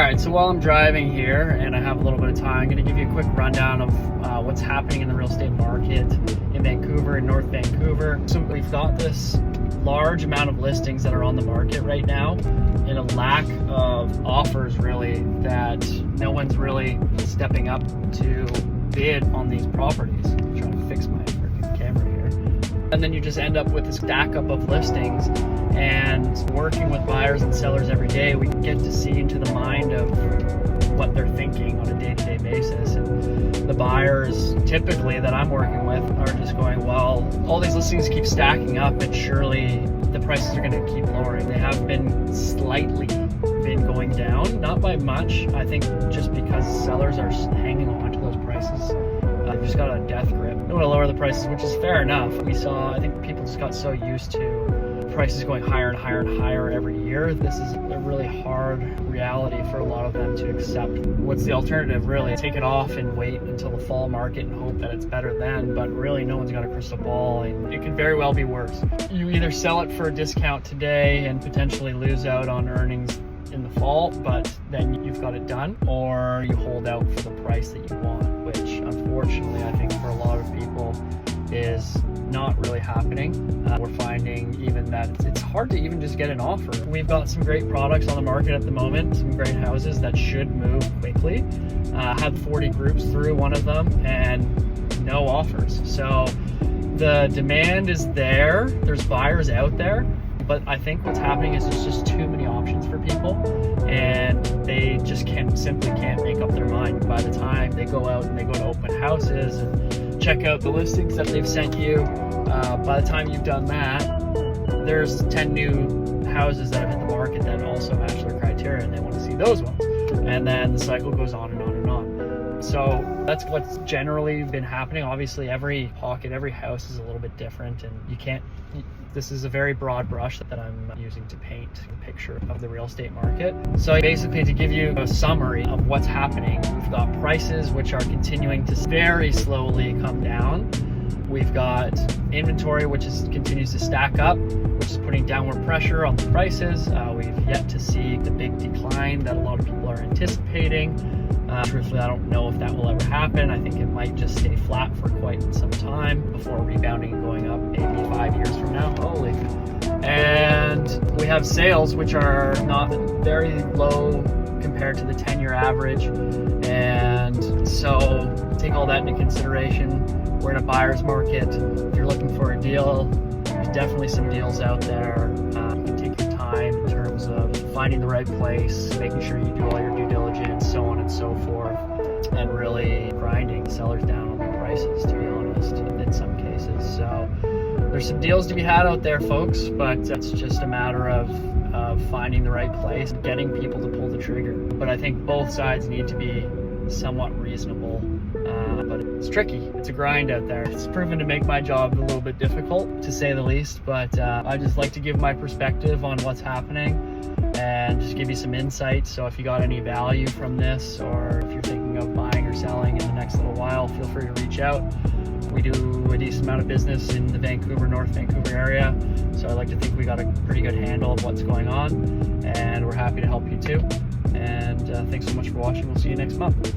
Alright, so while I'm driving here and I have a little bit of time, I'm going to give you a quick rundown of what's happening in the real estate market in Vancouver and North Vancouver. So we've got this large amount of listings that are on the market right now and a lack of offers really, that no one's really stepping up to bid on these properties. I'm trying to fix my freaking camera here. And then you just end up with a stack up of listings, and working with buyers and sellers every day, we get to see into the mind of what they're thinking on a day-to-day basis. And the buyers typically that I'm working with are just going, well, all these listings keep stacking up and surely the prices are going to keep lowering. They have been slightly going down, not by much. I think just because sellers are hanging on to those prices. They've just got a death grip. They want to lower the prices, which is fair enough. I think people just got so used to prices going higher and higher and higher every year. This is a really hard reality for a lot of them to accept. What's the alternative, really? Take it off and wait until the fall market and hope that it's better then, but really no one's got a crystal ball, and it could very well be worse. You either sell it for a discount today and potentially lose out on earnings in the fall, but then you've got it done, or you hold out for the price that you want, which unfortunately I think for a lot of people is not really happening. We're finding even that it's hard to even just get an offer. We've got some great products on the market at the moment, some great houses that should move quickly. Had 40 groups through one of them and no offers. So the demand is there, there's buyers out there, but I think what's happening is there's just too many options for people, and they just simply can't make up their mind. By the time they go out and they go to open houses and check out the listings that they've sent you, by the time you've done that, there's 10 new houses that have hit the market that also match their criteria, and they want to see those ones. And then the cycle goes on and on and on. So that's what's generally been happening. Obviously every pocket, every house is a little bit different, and this is a very broad brush that I'm using to paint a picture of the real estate market. So basically, to give you a summary of what's happening, we've got prices which are continuing to very slowly come down. We've got inventory which continues to stack up, which is putting downward pressure on the prices. We've yet to see the big decline that a lot of people are anticipating. Truthfully, I don't know if that will ever happen. I think it might just stay flat for quite some time before rebounding and going up maybe 5 years from now. Holy. And we have sales which are not very low compared to the 10-year average. And so take all that into consideration. We're in a buyer's market. If you're looking for a deal, there's definitely some deals out there. You can take your time in terms of finding the right place, making sure you do all your due diligence, so on and so forth, and really grinding sellers down on the prices, to be honest, in some cases. So there's some deals to be had out there, folks, but it's just a matter of finding the right place and getting people to pull the trigger. But I think both sides need to be somewhat reasonable, but it's tricky. It's a grind out there. It's proven to make my job a little bit difficult, to say the least, but I just like to give my perspective on what's happening and just give you some insight. So if you got any value from this, or if you're thinking of buying or selling in the next little while, feel free to reach out. We do a decent amount of business in the Vancouver, North Vancouver area, so I like to think we got a pretty good handle of what's going on, and we're happy to help you too. And thanks so much for watching. We'll see you next month.